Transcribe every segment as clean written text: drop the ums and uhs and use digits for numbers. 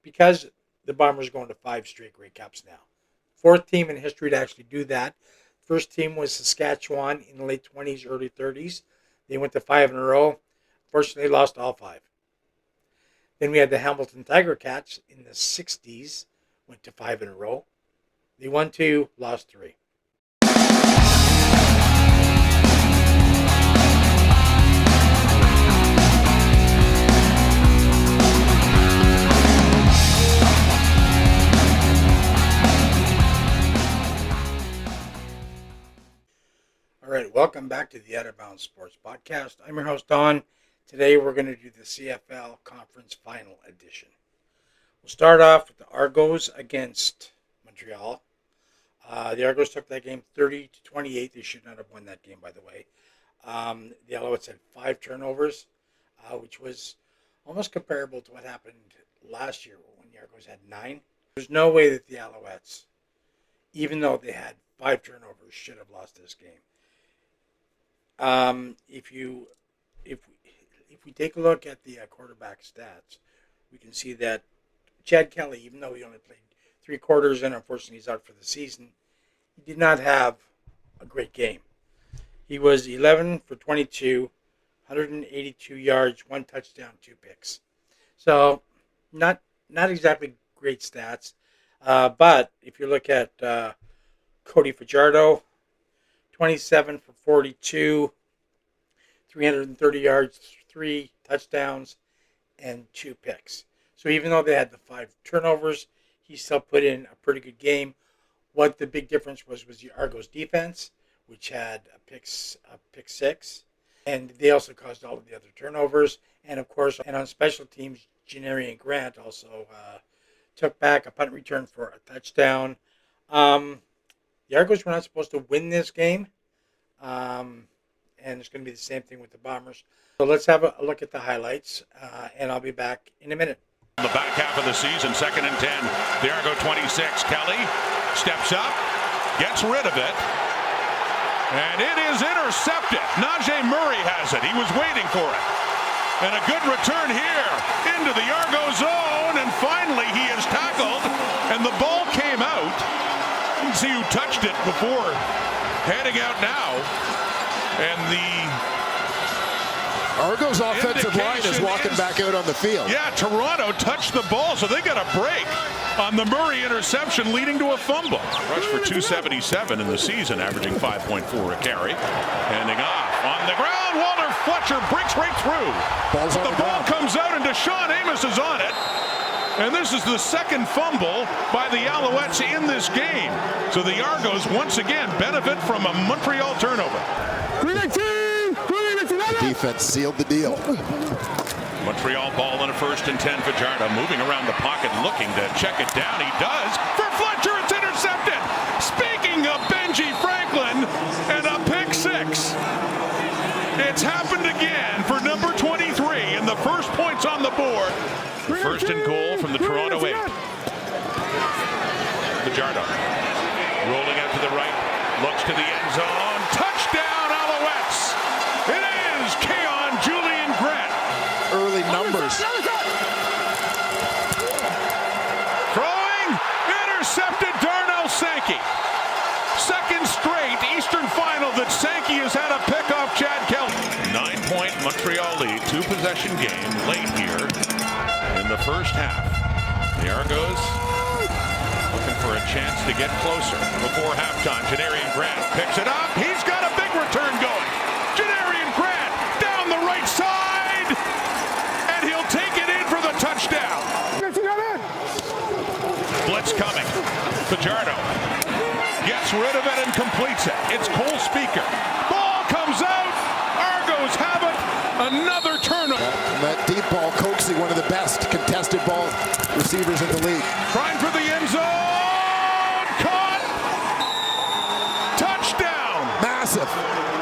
because the Bombers are going to 5 straight Grey Cups now. 4th team in history to actually do that. First team was Saskatchewan in the late 20s, early 30s. They went to 5 in a row. Fortunately, lost all 5. Then we had the Hamilton Tiger Cats in the 60s. Went to 5 in a row. They won 2, lost 3. All right, welcome back to the Out of Bounds Sports Podcast. I'm your host, Don. Today we're going to do the CFL Conference Final Edition. We'll start off with the Argos against Montreal. The Argos took that game 30-28. They should not have won that game, by the way. The Alouettes had 5 turnovers, which was almost comparable to what happened last year when the Argos had 9. There's no way that the Alouettes, even though they had 5 turnovers, should have lost this game. If we take a look at the quarterback stats, we can see that Chad Kelly, even though he only played 3 quarters and unfortunately he's out for the season, he did not have a great game. He was 11 for 22, 182 yards, 1 touchdown, 2 picks. So not exactly great stats. But if you look at Cody Fajardo, 27 for 42, 330 yards, 3 touchdowns, and 2 picks. So even though they had the 5 turnovers, he still put in a pretty good game. What the big difference was the Argos defense, which had a pick 6, and they also caused all of the other turnovers. And of course, on special teams, Janarian Grant also took back a punt return for a touchdown. The Argos were not supposed to win this game, and it's going to be the same thing with the Bombers. So let's have a look at the highlights, and I'll be back in a minute. The back half of the season, 2nd and 10. The Argo 26. Kelly steps up, gets rid of it, and it is intercepted. Najee Murray has it. He was waiting for it. And a good return here into the Argo zone, and finally he is tackled, and the ball came out. You can see who touched it before heading out now. And the Argos offensive line is walking back out on the field. Yeah, Toronto touched the ball, so they got a break on the Murray interception leading to a fumble. Rush for 277 in the season, averaging 5.4 a carry. Handing off on the ground. Walter Fletcher breaks right through. The ball comes out and Deshaun Amos is on it. And this is the 2nd fumble by the Alouettes in this game. So the Argos once again benefit from a Montreal turnover. The defense sealed the deal. Montreal ball in a 1st and 10 for Fajardo, moving around the pocket, looking to check it down. He does. For Fletcher, it's intercepted. Speaking of Benji Franklin, and a pick 6. It's happened again for number 23, and the first points on the board. 1st and goal from the Toronto 8. Fajardo rolling out to the right, looks to the end zone. Touchdown, Alouettes! It is Keon Julian Grant. Early numbers. Throwing, intercepted Darnell Sankey. 2nd straight Eastern final that Sankey has had a pick off Chad Kelly. 9-point Montreal lead, 2-possession game late here in the first half. The Argos looking for a chance to get closer before halftime. Janarian Grant picks it up. He's got a big return going. Janarian Grant down the right side, and he'll take it in for the touchdown. Blitz coming. Fajardo gets rid of it and completes it. It's Cole Speaker. Ball comes out. Argos have it. Another turnover. That deep ball, Coxey, one of the best contested ball receivers in the league. Trying for the end zone. Caught. Touchdown. Massive.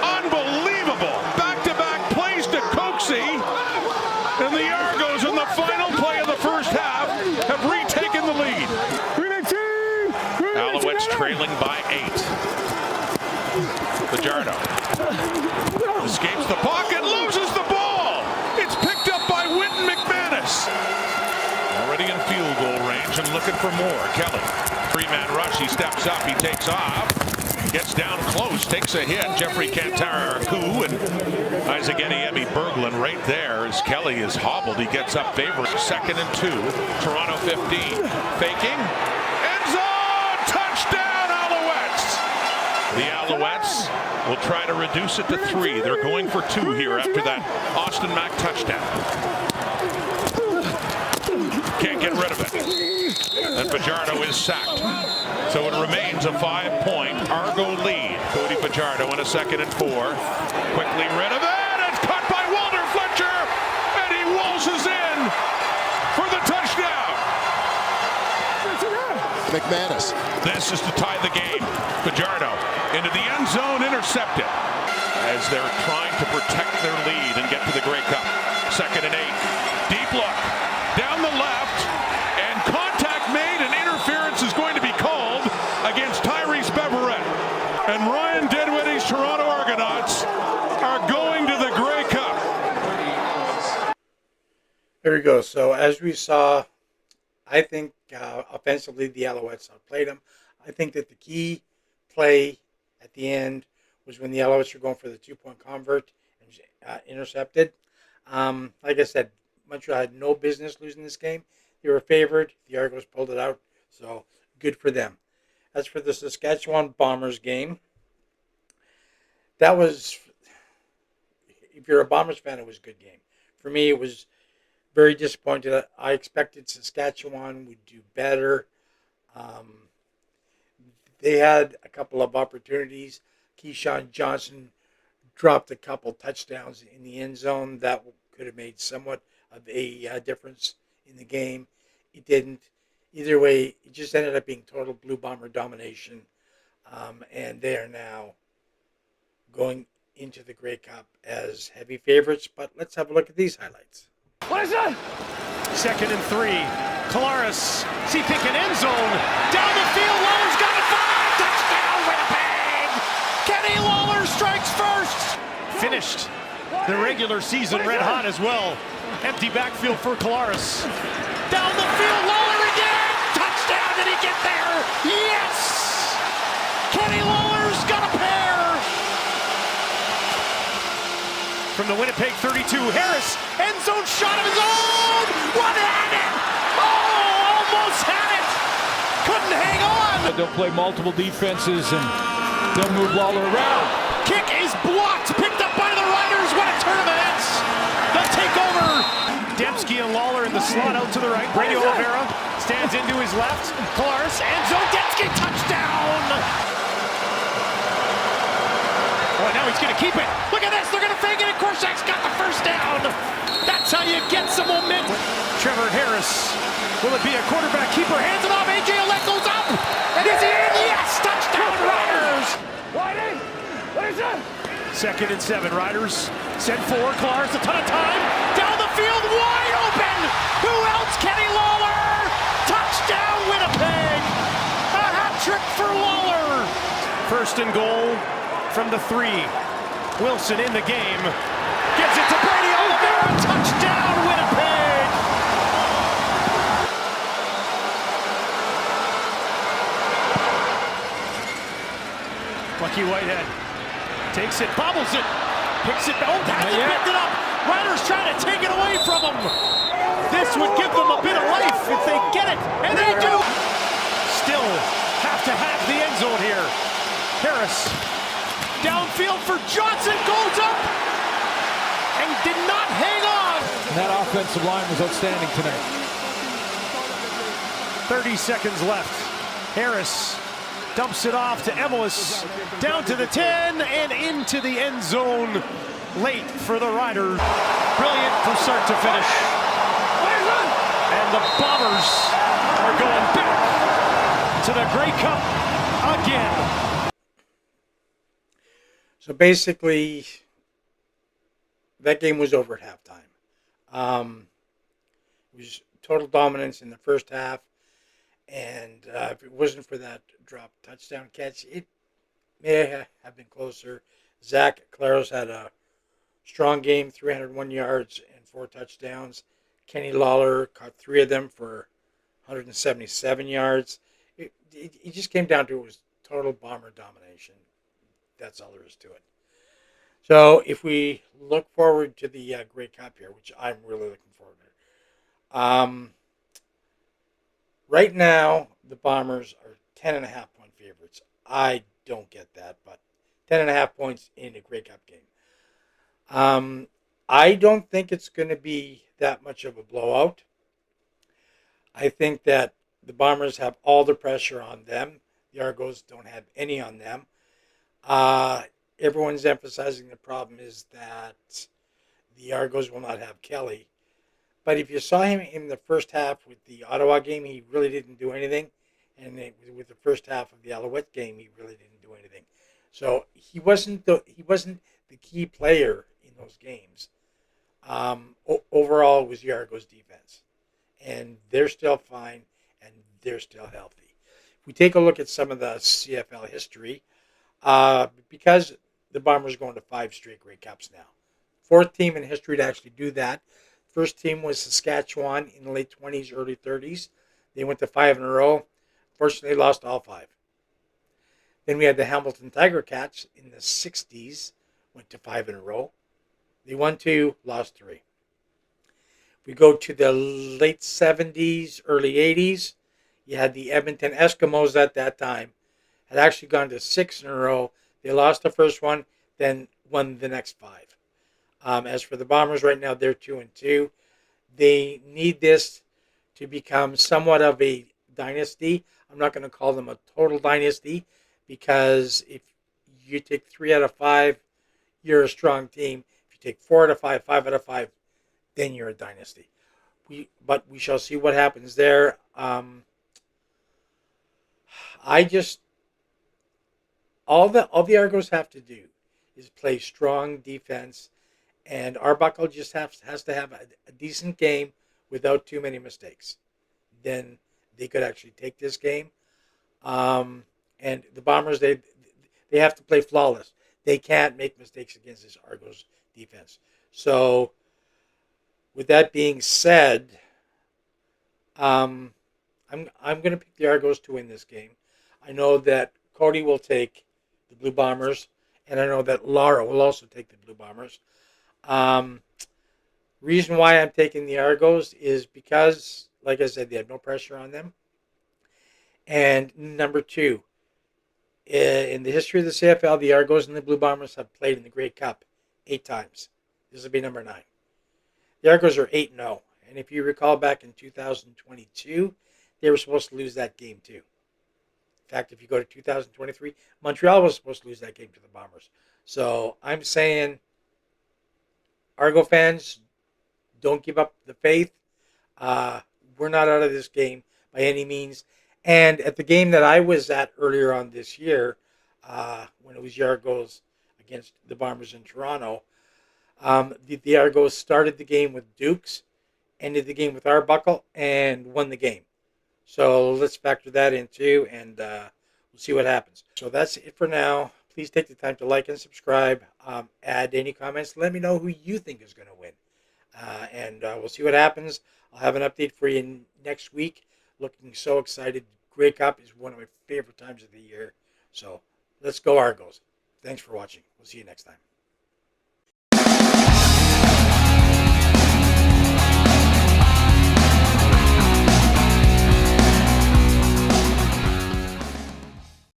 Unbelievable. Back-to-back plays to Coxey. And the Argos in the final play of the first half have retaken the lead. Alouettes trailing by 8. Fajardo escapes the pocket, loses the ball. It's picked up by Wynton McManus. Already in field goal possession, looking for more. Kelly, three-man rush. He steps up. He takes off. Gets down close. Takes a hit. Jeffrey Cantar-Arku and Isaac-Eniemi Berglund right there as Kelly is hobbled. He gets up favorite. 2nd and 2. Toronto 15. Faking. End zone. Touchdown, Alouettes. The Alouettes will try to reduce it to 3. They're going for 2 here after that Austin Mack touchdown. Can't get rid of it. And Fajardo is sacked. So it remains a 5-point Argo lead. Cody Fajardo in a 2nd and 4. Quickly rid of it. It's caught by Walter Fletcher. And he waltzes in for the touchdown. McManus. This is to tie the game. Fajardo into the end zone, intercepted. As they're trying to protect their lead and get to the Grey Cup. 2nd and 8. Deep look. Down the left. And contact made, and interference is going to be called against Tyrese Beverett. And Ryan Dinwiddie's Toronto Argonauts are going to the Grey Cup. There we go. So as we saw, I think offensively the Alouettes outplayed them. I think that the key play at the end was when the Alouettes were going for the 2-point convert and intercepted. Like I said, Montreal had no business losing this game. They were favored. The Argos pulled it out, so good for them. As for the Saskatchewan Bombers game, that was, if you're a Bombers fan, it was a good game. For me, it was very disappointed. I expected Saskatchewan would do better. They had a couple of opportunities. Keyshawn Johnson dropped a couple touchdowns in the end zone that could have made somewhat of a difference in the game. It didn't. Either way, it just ended up being total Blue Bomber domination. And they are now going into the Grey Cup as heavy favorites. But let's have a look at these highlights. What is that? 2nd and 3. Kolaris, C-picking end zone. Down the field, Lawler's got it. 5! Touchdown, Winnipeg! Kenny Lawler strikes first. Finished the regular season red hot as well. Empty backfield for Kolaris. Down the field, Lawler again! Touchdown, did he get there? Yes! Kenny Lawler's got a pair! From the Winnipeg 32, Harris, end zone shot of his own! One-handed! Oh, almost had it! Couldn't hang on! They'll play multiple defenses and they'll move Lawler around. Kick is blocked, picked up by the Riders. What a turn of events! The takeover! Dembski and Lawler in the slot out to the right. Brady Oliveira stands into his left. Kolaris, end zone, Dembski, touchdown! Oh, now he's going to keep it. Look at this, they're going to fake it, and Korshak's got the first down. That's how you get some momentum. Trevor Harris, will it be a quarterback keeper? Hands it off, AJ Alec goes up. And is he in? Yes, touchdown Riders. Whiting, what is that? 2nd and 7, Riders send 4, Kolaris, a ton of time. Down the field, wide open. Who else? Kenny Lawler. Touchdown Winnipeg. A hat trick for Lawler. 1st and goal. From the 3, Wilson in the game, gives it to Brady Oliveira, touchdown Winnipeg! Lucky Whitehead takes it, bobbles it, picks it, oh, hasn't picked it up! Riders trying to take it away from him! This would give them a bit of life if they get it, and they do! Still have to have the end zone here. Harris. Downfield for Johnson, goes up and did not hang on. And that offensive line was outstanding tonight. 30 seconds left. Harris dumps it off to Emelis, down to the 10 and into the end zone. Late for the Riders. Brilliant from start to finish. And the Bombers are going back to the Grey Cup again. So basically, that game was over at halftime. It was total dominance in the first half, and if it wasn't for that drop touchdown catch, it may have been closer. Zach Claros had a strong game, 301 yards and 4 touchdowns. Kenny Lawler caught 3 of them for 177 yards. It just came down to it was total Bomber domination. That's all there is to it. So if we look forward to the Grey Cup here, which I'm really looking forward to, right now the Bombers are 10.5 point favorites. I don't get that, but 10.5 points in a Grey Cup game. I don't think it's going to be that much of a blowout. I think that the Bombers have all the pressure on them. The Argos don't have any on them. Everyone's emphasizing the problem is that the Argos will not have Kelly. But if you saw him in the first half with the Ottawa game, he really didn't do anything. And with the first half of the Alouette game, he really didn't do anything. So he wasn't the key player in those games. Overall, it was the Argos defense. And they're still fine, and they're still healthy. If we take a look at some of the CFL history, because the Bombers are going to 5 straight Grey Cups now. 4th team in history to actually do that. First team was Saskatchewan in the late 20s, early 30s. They went to 5 in a row. Fortunately, lost all 5. Then we had the Hamilton Tiger Cats in the 60s, went to 5 in a row. They won 2, lost 3. We go to the late 70s, early 80s. You had the Edmonton Eskimos at that time. Had actually gone to 6 in a row. They lost the first one, then won the next 5. As for the Bombers, right now they're 2-2. They need this to become somewhat of a dynasty. I'm not going to call them a total dynasty because if you take 3 out of 5, you're a strong team. If you take 4 out of 5, 5 out of 5, then you're a dynasty. But we shall see what happens there. All the Argos have to do is play strong defense, and Arbuckle just has to have a decent game without too many mistakes. Then they could actually take this game. And the Bombers, they have to play flawless. They can't make mistakes against this Argos defense. So, with that being said, I'm going to pick the Argos to win this game. I know that Cody will take the Blue Bombers, and I know that Laura will also take the Blue Bombers. Reason why I'm taking the Argos is because, like I said, they have no pressure on them. And number 2, in the history of the CFL, the Argos and the Blue Bombers have played in the Grey Cup 8 times. This will be number 9. The Argos are 8-0. And if you recall back in 2022, they were supposed to lose that game too. In fact, if you go to 2023, Montreal was supposed to lose that game to the Bombers. So I'm saying, Argo fans, don't give up the faith. We're not out of this game by any means. And at the game that I was at earlier on this year, when it was the Argos against the Bombers in Toronto, the Argos started the game with Dukes, ended the game with Arbuckle, and won the game. So let's factor that in too, and we'll see what happens. So that's it for now. Please take the time to like and subscribe. Add any comments. Let me know who you think is going to win. And we'll see what happens. I'll have an update for you next week. Looking so excited. Grey Cup is one of my favorite times of the year. So let's go Argos. Thanks for watching. We'll see you next time.